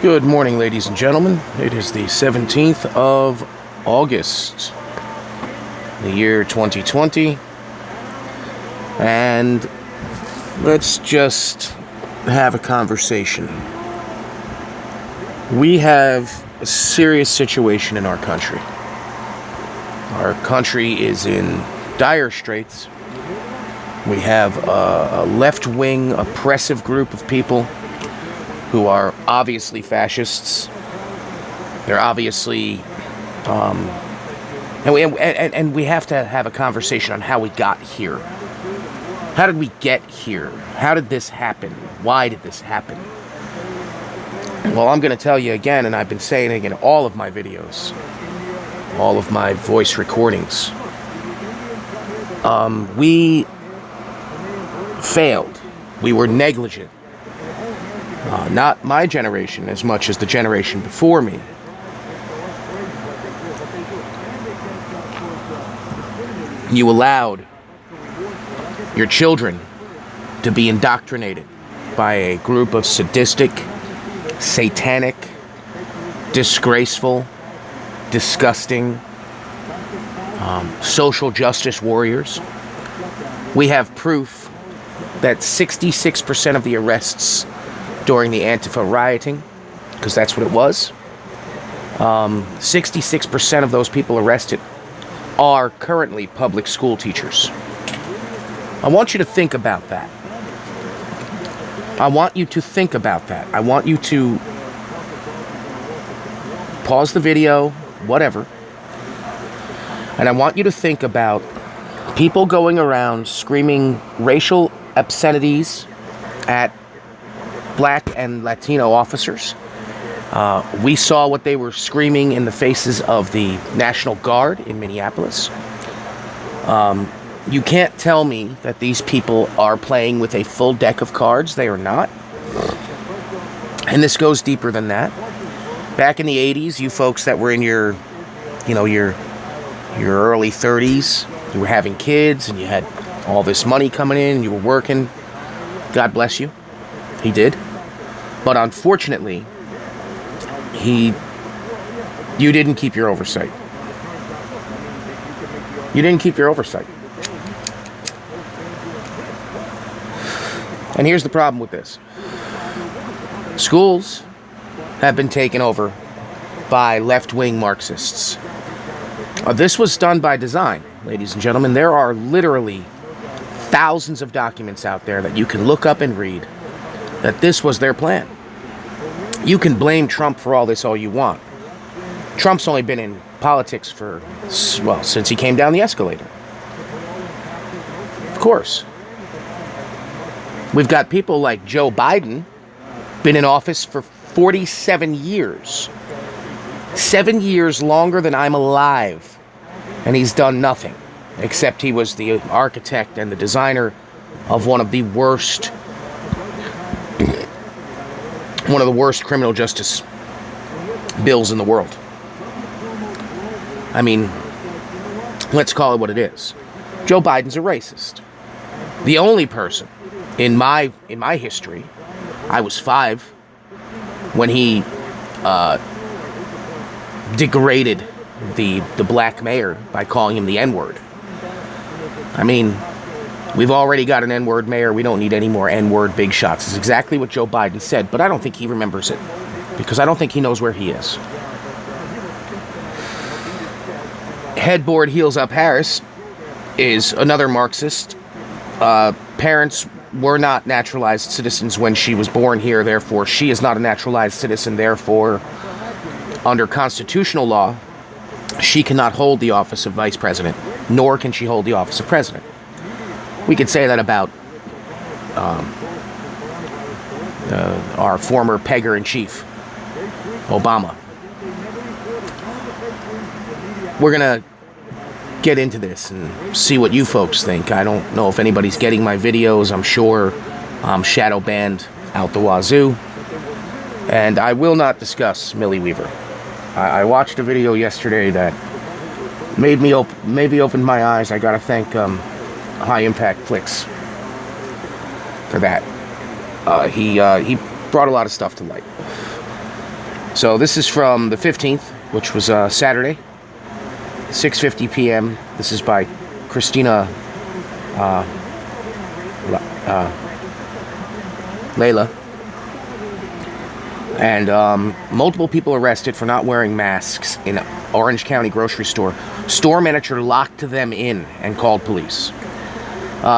Good morning, ladies and gentlemen. It is the 17th of August, the year 2020, and let's just have a conversation. We have a serious situation in our country. Our country is in dire straits. We have a left-wing, oppressive group of people who are obviously fascists. They're obviously, and we have to have a conversation on how we got here. How did we get here? How did this happen? Why did this happen? Well, I'm going to tell you again, and I've been saying it in all of my videos, all of my voice recordings. We failed. We were negligent. Not my generation as much as the generation before me. You allowed your children to be indoctrinated by a group of sadistic, satanic, disgraceful, disgusting, social justice warriors. We have proof that 66% of the arrests during the Antifa rioting, because that's what it was, 66% of those people arrested are currently public school teachers. I want you to think about that. I want you to think about that. I want you to pause the video, whatever, and I want you to think about people going around screaming racial obscenities at Black and Latino officers. We saw what they were screaming in the faces of the National Guard in Minneapolis. You can't tell me that these people are playing with a full deck of cards. They are not. And this goes deeper than that. Back in the 80s, you folks that were in your early 30s, you were having kids and you had all this money coming in and you were working. God bless you. He did. But unfortunately, you didn't keep your oversight. You didn't keep your oversight. And here's the problem with this. Schools have been taken over by left-wing Marxists. This was done by design, ladies and gentlemen. There are literally thousands of documents out there that you can look up and read that this was their plan. You can blame Trump for all this all you want. Trump's only been in politics since he came down the escalator. Of course. We've got people like Joe Biden, been in office for 47 years. 7 years longer than I'm alive. And he's done nothing, except he was the architect and the designer of one of the worst criminal justice bills in the world. I mean, let's call it what it is. Joe Biden's a racist. The only person in my history, I was 5 when he degraded the black mayor by calling him the N-word. I mean, we've already got an N-word mayor. We don't need any more N-word big shots. It's exactly what Joe Biden said, but I don't think he remembers it because I don't think he knows where he is. Headboard Heels Up Harris is another Marxist. Parents were not naturalized citizens when she was born here. Therefore, she is not a naturalized citizen. Therefore, under constitutional law, she cannot hold the office of vice president, nor can she hold the office of president. We could say that about our former pegger-in-chief, Obama. We're going to get into this and see what you folks think. I don't know if anybody's getting my videos. I'm sure I'm shadow banned out the wazoo. And I will not discuss Millie Weaver. I watched a video yesterday that made me open my eyes. I gotta thank High Impact Flicks for that. He brought a lot of stuff to light. So this is from the 15th, which was Saturday, 6:50 p.m. This is by Christina Layla. And multiple people arrested for not wearing masks in Orange County grocery store. Store manager locked them in and called police.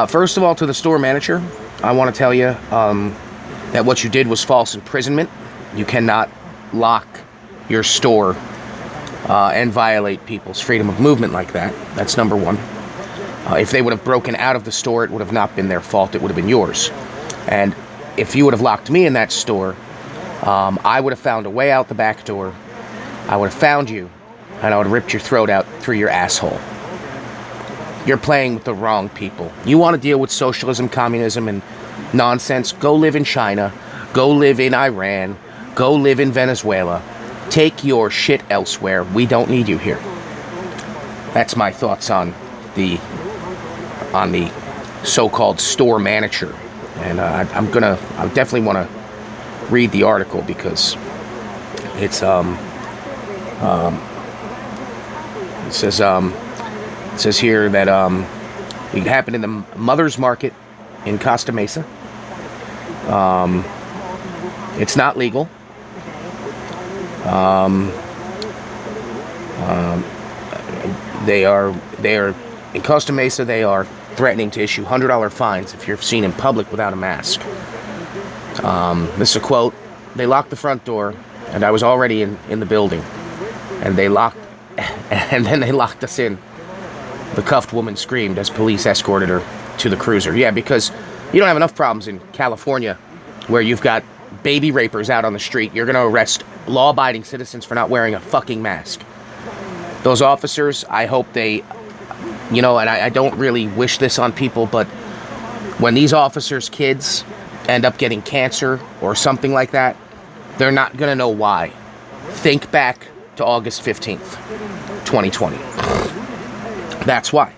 First of all, to the store manager, I want to tell you that what you did was false imprisonment. You cannot lock your store and violate people's freedom of movement like that. That's number one. If they would have broken out of the store, it would have not been their fault. It would have been yours. And if you would have locked me in that store, I would have found a way out the back door. I would have found you, and I would have ripped your throat out through your asshole. You're playing with the wrong people. You want to deal with socialism, communism, and nonsense? Go live in China. Go live in Iran. Go live in Venezuela. Take your shit elsewhere. We don't need you here. That's my thoughts on the so-called store manager. And I definitely want to read the article because it's it says here that it happened in the Mother's Market in Costa Mesa. It's not legal. They are in Costa Mesa. They are threatening to issue $100 fines if you're seen in public without a mask. This is a quote. They locked the front door, and I was already in the building, and then they locked us in. The cuffed woman screamed as police escorted her to the cruiser. Yeah, because you don't have enough problems in California where you've got baby rapers out on the street. You're going to arrest law-abiding citizens for not wearing a fucking mask. Those officers, I hope they, and I don't really wish this on people, but when these officers' kids end up getting cancer or something like that, they're not going to know why. Think back to August 15th, 2020. That's why.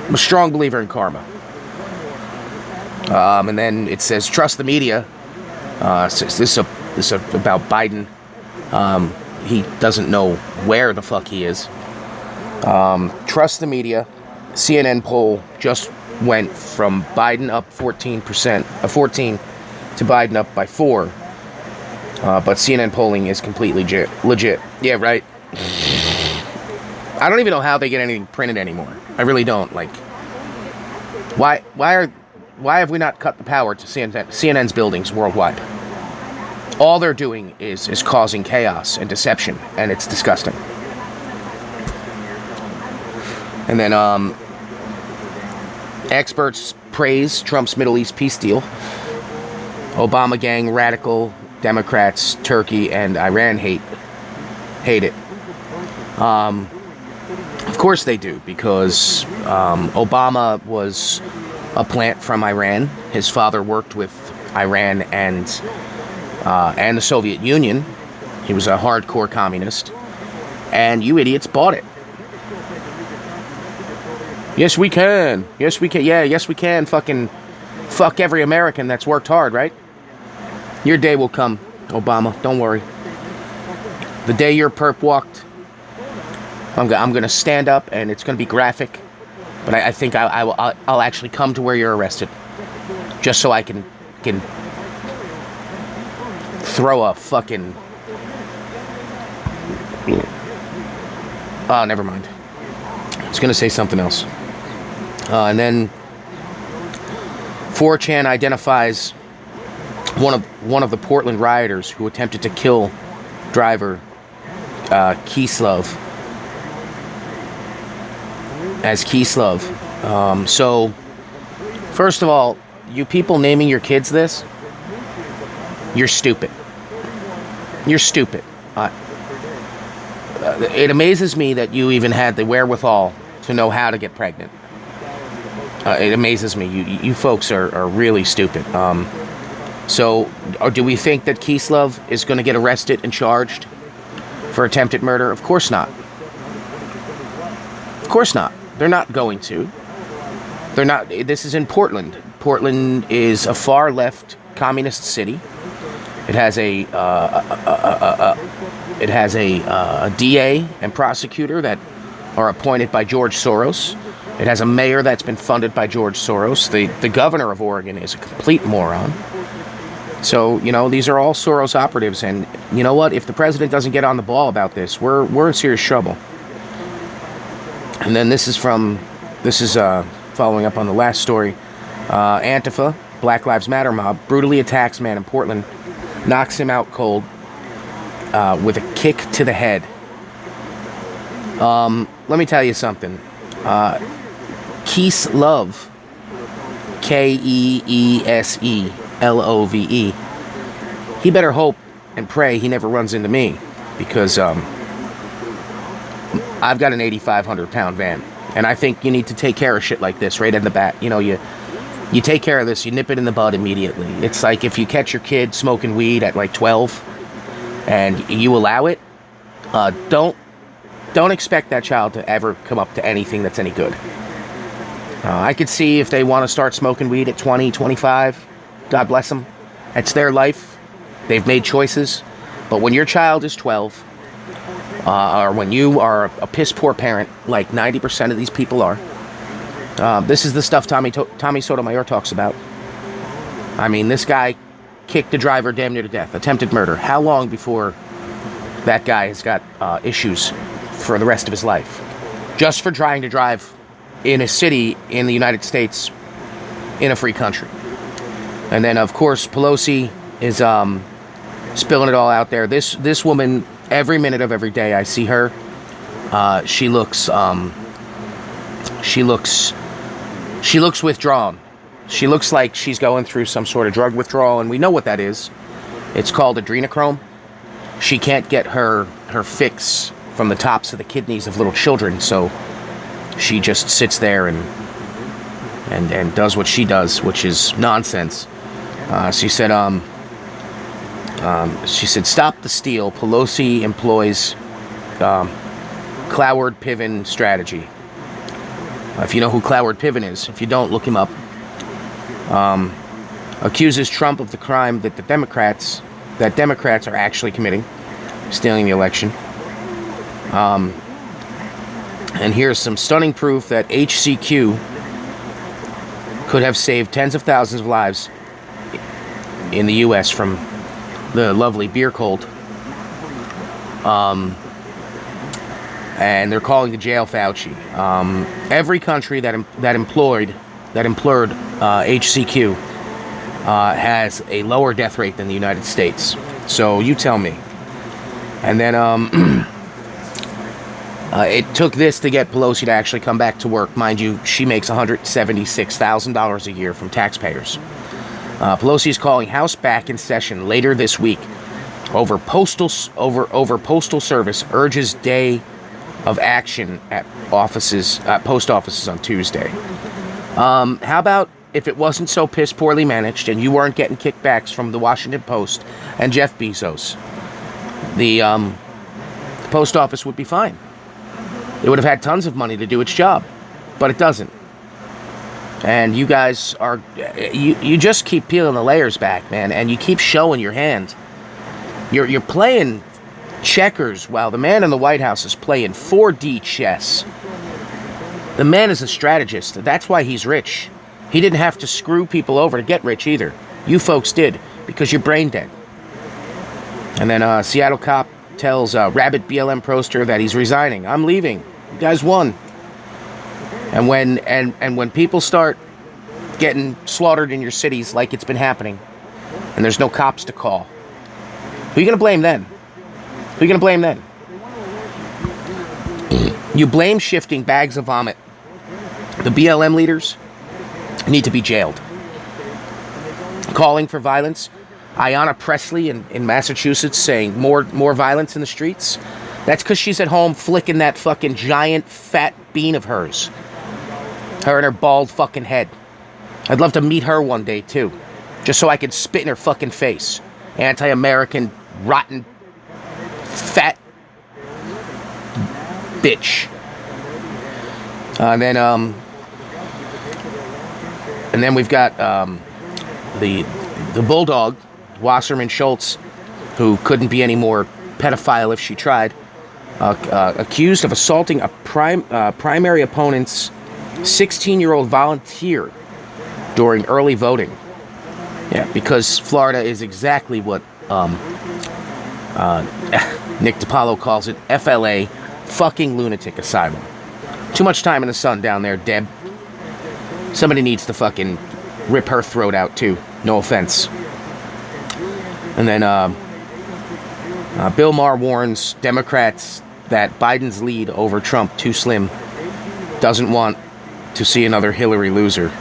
I'm a strong believer in karma. And then it says, trust the media. This is about Biden. He doesn't know where the fuck he is. Trust the media. CNN poll just went from Biden up 14 to Biden up by 4. But CNN polling is completely legit. Yeah, right. I don't even know how they get anything printed anymore. I really don't. Like, why have we not cut the power to CNN's buildings worldwide? All they're doing is causing chaos and deception, and it's disgusting. And then experts praise Trump's Middle East peace deal. Obama gang, radical Democrats, Turkey, and Iran hate it. Of course they do, because Obama was a plant from Iran. His father worked with Iran and the Soviet Union. He was a hardcore communist. And you idiots bought it. Yes, we can. Yes, we can. Yeah, yes, we can. Fucking fuck every American that's worked hard, right? Your day will come, Obama. Don't worry. The day your perp walked, I'm going to stand up, and it's going to be graphic. But I think I'll actually come to where you're arrested, just so I can throw a fucking. Oh, never mind. I was going to say something else. And then 4chan identifies one of the Portland rioters who attempted to kill driver Kislov as Kislov. So, first of all, you people naming your kids this, you're stupid. You're stupid. It amazes me that you even had the wherewithal to know how to get pregnant. It amazes me. You folks are really stupid. So, or do we think that Kislov is going to get arrested and charged for attempted murder? Of course not. Of course not. They're not going to. They're not. This is in Portland. Portland is a far left communist city. It has a DA and prosecutor that are appointed by George Soros. It has a mayor that's been funded by George Soros. The governor of Oregon is a complete moron. So, you know, these are all Soros operatives, and you know what? If the president doesn't get on the ball about this, we're in serious trouble. And then this is following up on the last story. Antifa, Black Lives Matter mob, brutally attacks man in Portland, knocks him out cold with a kick to the head. Let me tell you something. Keese Love, KEESELOVE, he better hope and pray he never runs into me, because I've got an 8,500-pound van, and I think you need to take care of shit like this right in the bat. You know, you take care of this, you nip it in the bud immediately. It's like if you catch your kid smoking weed at like 12 and you allow it, don't expect that child to ever come up to anything that's any good. I could see if they want to start smoking weed at 20, 25, God bless them. It's their life. They've made choices. But when your child is 12, or when you are a piss poor parent, like 90% of these people are, this is the stuff Tommy Sotomayor talks about. I mean, this guy kicked the driver damn near to death. Attempted murder. How long before that guy has got issues for the rest of his life? Just for trying to drive in a city in the United States, in a free country. And then, of course, Pelosi is spilling it all out there. This woman, every minute of every day I see her, she looks withdrawn. She looks like she's going through some sort of drug withdrawal, and we know what that is. It's called adrenochrome. She can't get her fix from the tops of the kidneys of little children, so she just sits there and does what she does, which is nonsense. She said, stop the steal. Pelosi employs Cloward Piven strategy. If you know who Cloward Piven is, if you don't, look him up. Accuses Trump of the crime that Democrats are actually committing, stealing the election. And here's some stunning proof that HCQ could have saved tens of thousands of lives in the U.S. from the lovely beer cold. And they're calling to jail Fauci. Every country that employed HCQ has a lower death rate than the United States. So you tell me. And then it took this to get Pelosi to actually come back to work. Mind you, she makes $176,000 a year from taxpayers. Pelosi is calling House back in session later this week over postal service, urges day of action at post offices on Tuesday. How about if it wasn't so piss poorly managed and you weren't getting kickbacks from the Washington Post and Jeff Bezos? The post office would be fine. It would have had tons of money to do its job, but it doesn't. And you guys you just keep peeling the layers back, man, and you keep showing your hand. You're playing checkers while the man in the White House is playing 4D chess. The man is a strategist. That's why he's rich. He didn't have to screw people over to get rich either. You folks did, because you're brain dead. And then Seattle cop tells rabid BLM poster that he's resigning. I'm leaving. You guys won. And when people start getting slaughtered in your cities like it's been happening, and there's no cops to call, who are you going to blame then? Who are you going to blame then? You blame shifting bags of vomit. The BLM leaders need to be jailed. Calling for violence. Ayanna Pressley in Massachusetts saying more violence in the streets. That's because she's at home flicking that fucking giant fat bean of hers. Her and her bald fucking head. I'd love to meet her one day too. Just so I could spit in her fucking face. Anti-American, rotten, fat bitch. And then we've got the bulldog Wasserman Schultz, who couldn't be any more pedophile if she tried, accused of assaulting a primary opponent's 16-year-old volunteer during early voting. Yeah, because Florida is exactly what Nick DiPaolo calls it, FLA, fucking lunatic asylum. Too much time in the sun down there, Deb. Somebody needs to fucking rip her throat out, too. No offense. And then Bill Maher warns Democrats that Biden's lead over Trump, too slim, doesn't want to see another Hillary loser.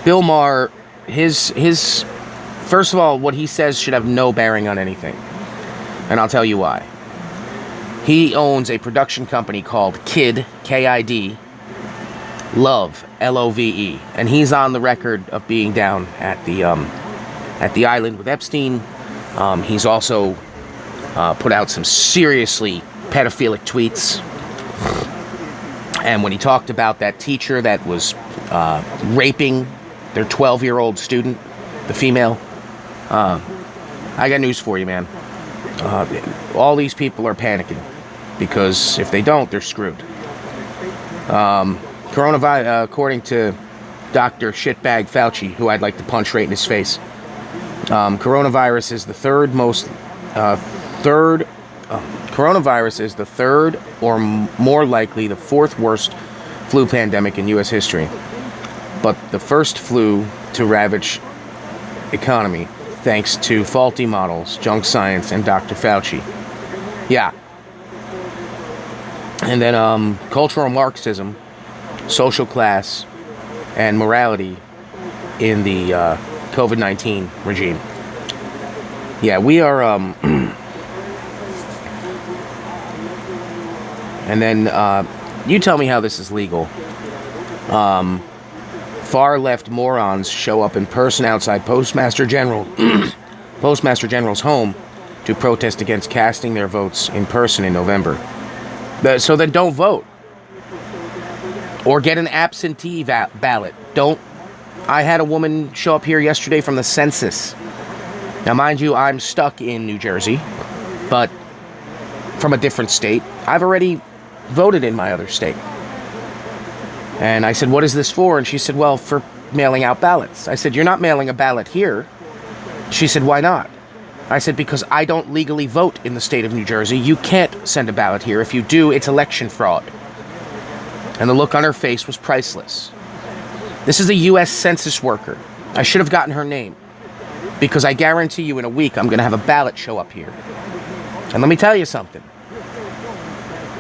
Bill Maher, his first of all, what he says should have no bearing on anything. And I'll tell you why. He owns a production company called KID, K-I-D, Love, L-O-V-E. And he's on the record of being down at the island with Epstein. He's also put out some seriously pedophilic tweets. And when he talked about that teacher that was raping their 12-year-old student, the female, I got news for you, man. All these people are panicking because if they don't, they're screwed. Coronavirus, according to Dr. Shitbag Fauci, who I'd like to punch right in his face, coronavirus is the third or more likely the fourth worst flu pandemic in U.S. history, but the first flu to ravage economy thanks to faulty models, junk science, and Dr. Fauci. Yeah. And then cultural Marxism, social class, and morality in the COVID-19 regime. Yeah, we are... And then you tell me how this is legal. Far left morons show up in person outside Postmaster General's home to protest against casting their votes in person in November. So then don't vote. Or get an absentee ballot. I had a woman show up here yesterday from the census. Now, mind you, I'm stuck in New Jersey, but from a different state. I've already voted in my other state. And I said, what is this for? And she said, well, for mailing out ballots. I said, you're not mailing a ballot here. She said, why not? I said, because I don't legally vote in the state of New Jersey. You can't send a ballot here. If you do, it's election fraud. And the look on her face was priceless. This is a U.S. Census worker. I should have gotten her name. Because I guarantee you in a week, I'm going to have a ballot show up here. And let me tell you something.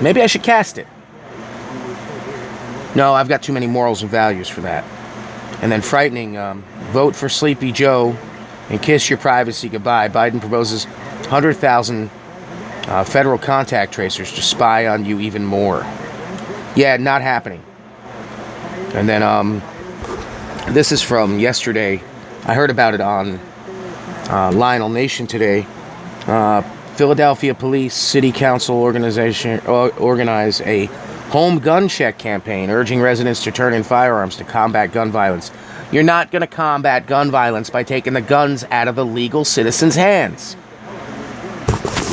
Maybe I should cast it. No, I've got too many morals and values for that. And then frightening, vote for Sleepy Joe and kiss your privacy goodbye. Biden proposes 100,000 federal contact tracers to spy on you even more. Yeah, not happening. And then this is from yesterday. I heard about it on Lionel Nation today. Philadelphia Police City Council organize a home gun check campaign urging residents to turn in firearms to combat gun violence. You're not going to combat gun violence by taking the guns out of the legal citizens' hands.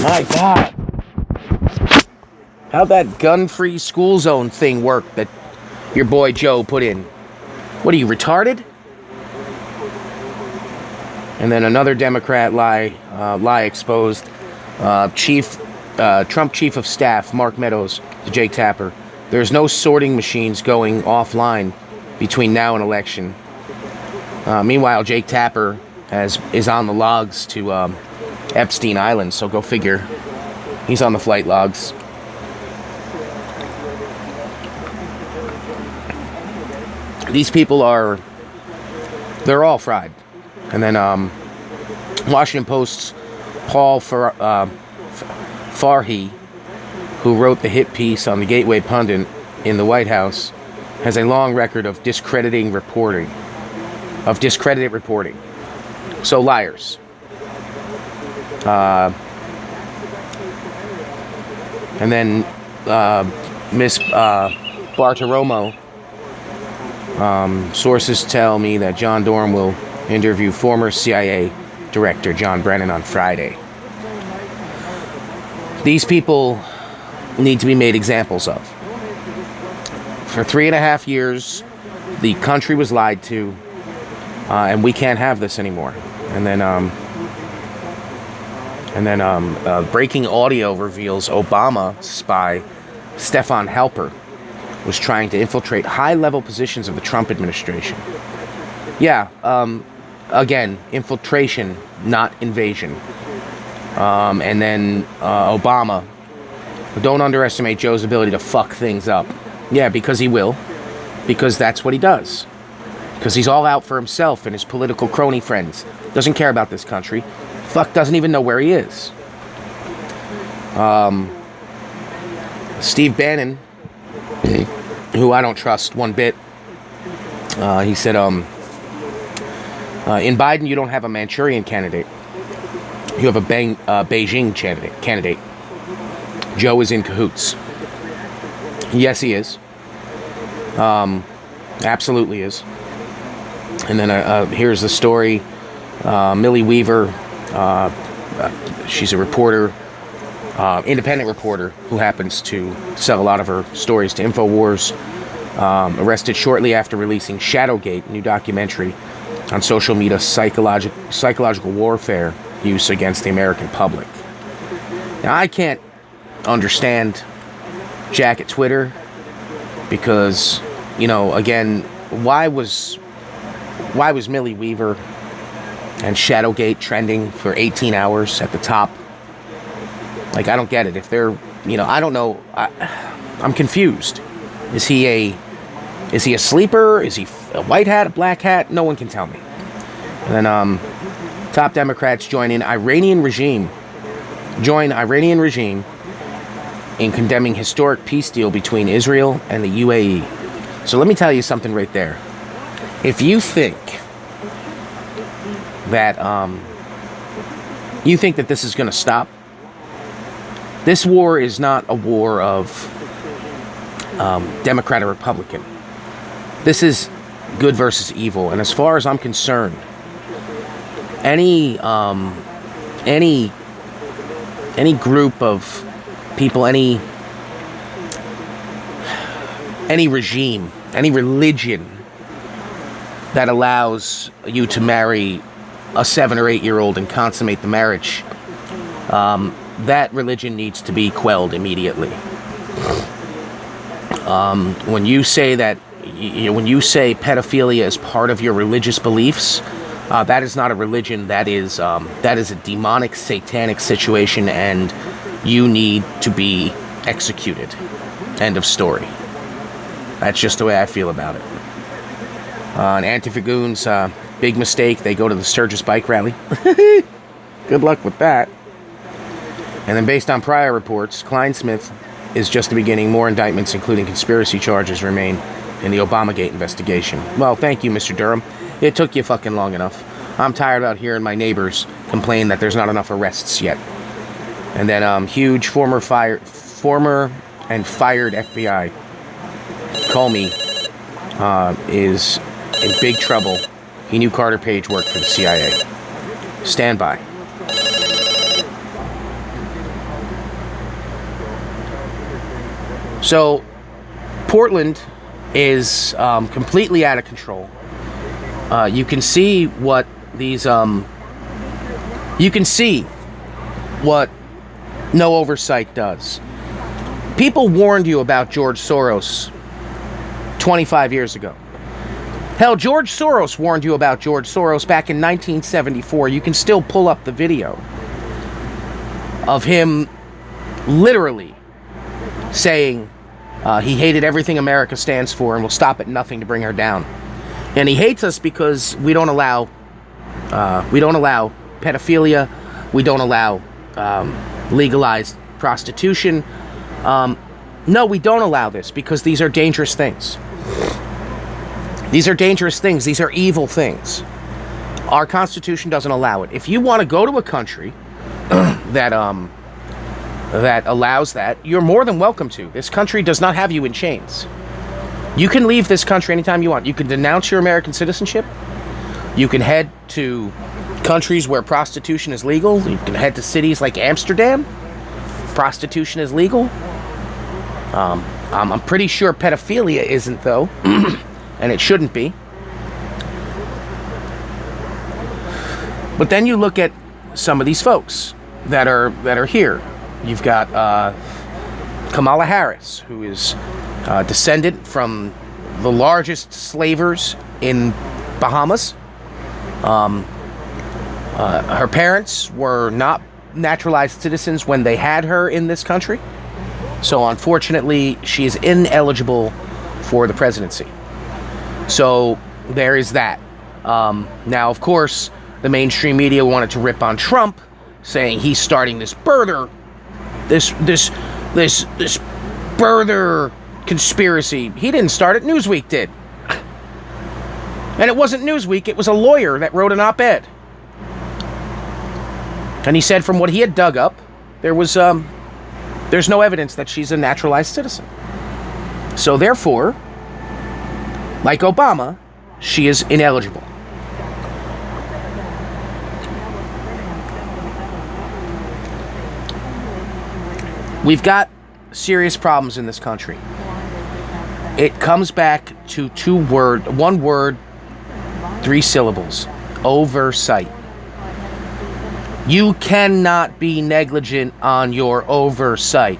My God. How'd that gun-free school zone thing work that your boy Joe put in? What are you, retarded? And then another Democrat lie exposed. Trump Chief of Staff Mark Meadows to Jake Tapper. There's no sorting machines going offline between now and election. Meanwhile, Jake Tapper is on the logs to Epstein Island, so go figure. He's on the flight logs. These people they're all fried. And then Washington Post's Paul Farhi, who wrote the hit piece on the Gateway Pundit in the White House, has a long record of discredited reporting. So liars. And then Miss Bartiromo Sources tell me that John Durham will interview former CIA Director John Brennan on Friday. These people need to be made examples of. For 3.5 years, the country was lied to, and we can't have this anymore. And then breaking audio reveals Obama spy Stefan Halper was trying to infiltrate high-level positions of the Trump administration. Yeah, again, infiltration, not invasion. And then Obama. Don't underestimate Joe's ability to fuck things up. Yeah, because he will. Because that's what he does. Because he's all out for himself and his political crony friends. Doesn't care about this country. Fuck, doesn't even know where he is. Steve Bannon, who I don't trust one bit, he said, in Biden, you don't have a Manchurian candidate. You have a Beijing candidate. Joe is in cahoots. Yes, he is. Absolutely is. And then here's the story. Millie Weaver, she's a reporter, independent reporter who happens to sell a lot of her stories to InfoWars, arrested shortly after releasing Shadowgate, new documentary on social media psychological warfare use against the American public. Now, I can't understand Jack at Twitter because, you know, again, why was Millie Weaver and Shadowgate trending for 18 hours at the top? Like, I don't get it. If they're, you know, I don't know. I'm confused. Is he a sleeper? Is he a white hat, a black hat? No one can tell me. And then top Democrats join Iranian regime in condemning historic peace deal between Israel and the UAE. So let me tell you something right there. If you think that this is going to stop, this war is not a war of Democrat or Republican. This is good versus evil, and as far as I'm concerned, any group of people, any regime, any religion that allows you to marry a 7 or 8 year old and consummate the marriage, that religion needs to be quelled immediately. When you say pedophilia is part of your religious beliefs, that is not a religion. That is a demonic, satanic situation, and you need to be executed. End of story. That's just the way I feel about it. And Antifa goons, big mistake. They go to the Sturgis bike rally. Good luck with that. And then, based on prior reports, Kleinsmith is just the beginning. More indictments, including conspiracy charges, remain in the Obamagate investigation. Well, thank you, Mr. Durham. It took you fucking long enough. I'm tired about hearing my neighbors complain that there's not enough arrests yet. And then, huge former and fired FBI Comey is in big trouble. He knew Carter Page worked for the CIA. Stand by. So, Portland is completely out of control. You can see what these, you can see what no oversight does. People warned you about George Soros 25 years ago. Hell, George Soros warned you about George Soros back in 1974. You can still pull up the video of him literally saying he hated everything America stands for and will stop at nothing to bring her down. And he hates us because we don't allow pedophilia, we don't allow legalized prostitution. No, we don't allow this because these are dangerous things. These are dangerous things. These are evil things. Our Constitution doesn't allow it. If you want to go to a country that allows that, you're more than welcome to. This country does not have you in chains. You can leave this country anytime you want. You can denounce your American citizenship. You can head to countries where prostitution is legal. You can head to cities like Amsterdam. Prostitution is legal. I'm pretty sure pedophilia isn't, though, and it shouldn't be. But then you look at some of these folks that are here. You've got Kamala Harris, who is descendant from the largest slavers in Bahamas. Her parents were not naturalized citizens when they had her in this country. So unfortunately, she is ineligible for the presidency. So there is that. Now, of course, the mainstream media wanted to rip on Trump, saying he's starting this birther conspiracy. He didn't start it, Newsweek did. And it wasn't Newsweek, it was a lawyer that wrote an op-ed. And he said from what he had dug up, there's no evidence that she's a naturalized citizen. So therefore, like Obama, she is ineligible. We've got serious problems in this country. It comes back to one word, 3 syllables: oversight. You cannot be negligent on your oversight.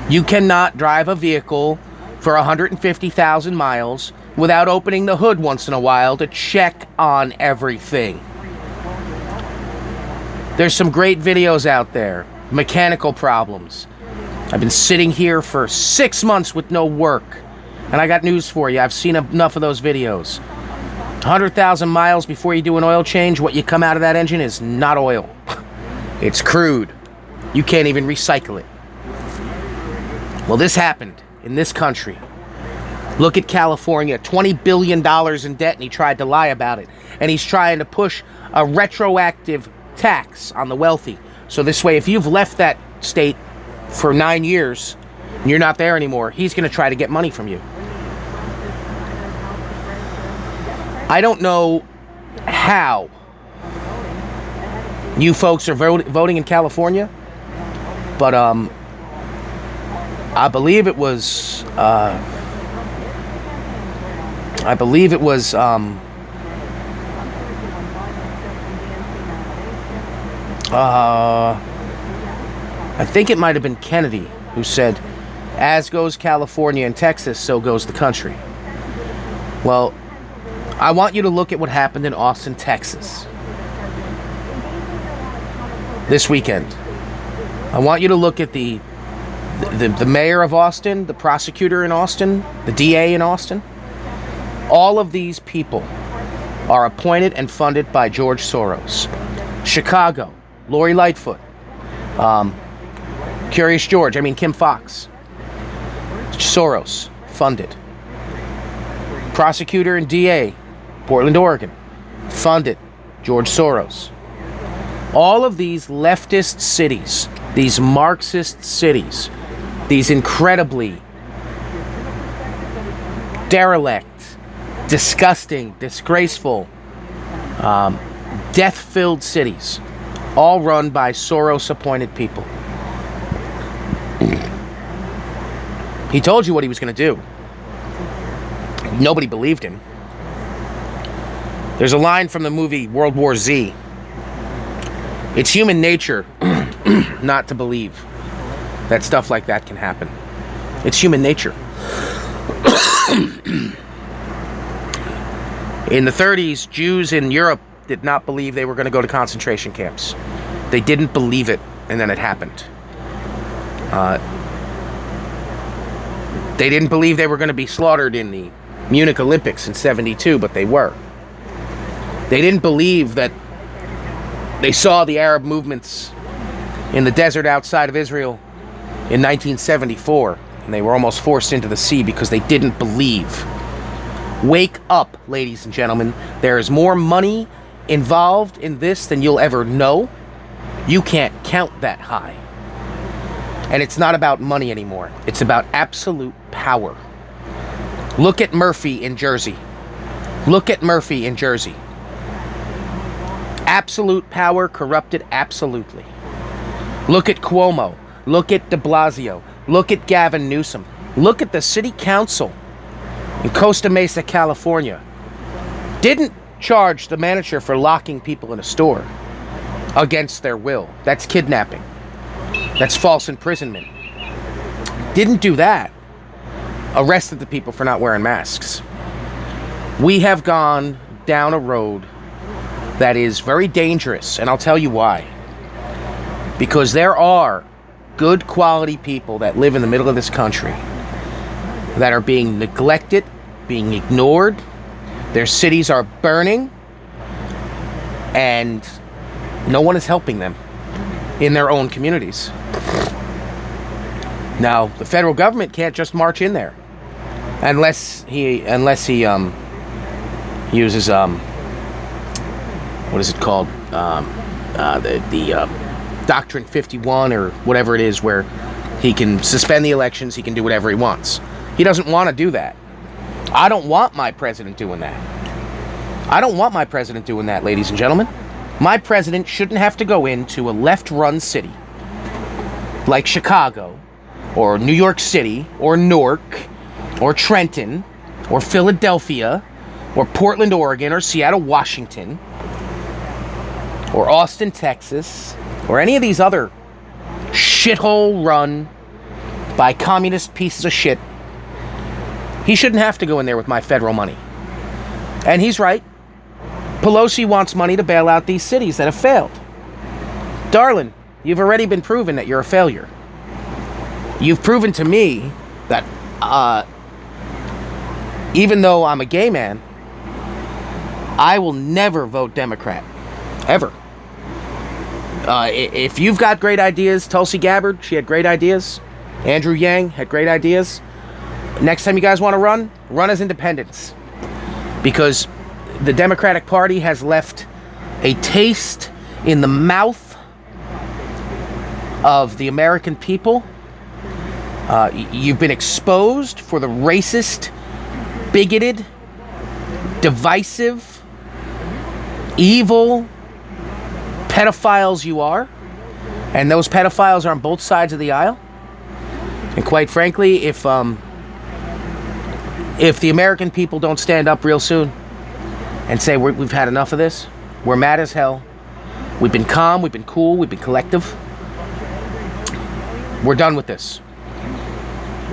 You cannot drive a vehicle for 150,000 miles without opening the hood once in a while to check on everything. There's some great videos out there. Mechanical problems. I've been sitting here for 6 months with no work. And I got news for you. I've seen enough of those videos. 100,000 miles before you do an oil change, what you come out of that engine is not oil. It's crude. You can't even recycle it. Well, this happened in this country. Look at California, $20 billion in debt, and he tried to lie about it. And he's trying to push a retroactive tax on the wealthy. So this way, if you've left that state for 9 years and you're not there anymore, he's going to try to get money from you. I don't know how you folks are voting in California, but I believe it was I think it might have been Kennedy who said, "As goes California and Texas, so goes the country." Well, I want you to look at what happened in Austin, Texas this weekend. I want you to look at the mayor of Austin, the prosecutor in Austin, the DA in Austin. All of these people are appointed and funded by George Soros. Chicago, Lori Lightfoot, Kim Fox, Soros funded. Prosecutor and DA, Portland, Oregon, funded George Soros. All of these leftist cities, these Marxist cities, these incredibly derelict, disgusting, disgraceful, death-filled cities, all run by Soros-appointed people. He told you what he was going to do. Nobody believed him. There's a line from the movie World War Z. It's human nature not to believe that stuff like that can happen. It's human nature. In the 30s, Jews in Europe did not believe they were going to go to concentration camps. They didn't believe it, and then it happened. They didn't believe they were going to be slaughtered in the Munich Olympics in '72, but they were. They didn't believe that they saw the Arab movements in the desert outside of Israel in 1974, and they were almost forced into the sea because they didn't believe. Wake up, ladies and gentlemen. There is more money involved in this than you'll ever know. You can't count that high. And it's not about money anymore. It's about absolute power. Look at Murphy in Jersey. Look at Murphy in Jersey. Absolute power corrupted absolutely. Look at Cuomo. Look at de Blasio. Look at Gavin Newsom. Look at the city council in Costa Mesa, California. Didn't charge the manager for locking people in a store against their will. That's kidnapping. That's false imprisonment. Didn't do that. Arrested the people for not wearing masks. We have gone down a road that is very dangerous, and I'll tell you why. Because there are good quality people that live in the middle of this country that are being neglected, being ignored. Their cities are burning, and no one is helping them in their own communities. Now, the federal government can't just march in there unless he uses what is it called? The Doctrine 51 or whatever it is, where he can suspend the elections, he can do whatever he wants. He doesn't want to do that. I don't want my president doing that. I don't want my president doing that, ladies and gentlemen. My president shouldn't have to go into a left-run city like Chicago or New York City or Newark or Trenton or Philadelphia or Portland, Oregon or Seattle, Washington or Austin, Texas or any of these other shithole run by communist pieces of shit. He shouldn't have to go in there with my federal money. And he's right. Pelosi wants money to bail out these cities that have failed. Darling, you've already been proven that you're a failure. You've proven to me that even though I'm a gay man, I will never vote Democrat. Ever. If you've got great ideas, Tulsi Gabbard, she had great ideas. Andrew Yang had great ideas. Next time you guys want to run as independents. Because the Democratic Party has left a taste in the mouth of the American people. You've been exposed for the racist, bigoted, divisive, evil pedophiles you are. And those pedophiles are on both sides of the aisle. And quite frankly, if the American people don't stand up real soon and say we've had enough of this, we're mad as hell, we've been calm, we've been cool, we've been collective, we're done with this.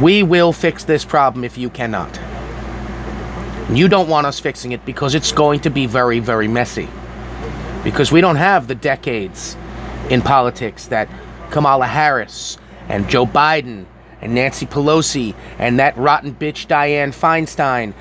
We will fix this problem if you cannot. You don't want us fixing it because it's going to be very, very messy. Because we don't have the decades in politics that Kamala Harris and Joe Biden and Nancy Pelosi and that rotten bitch Dianne Feinstein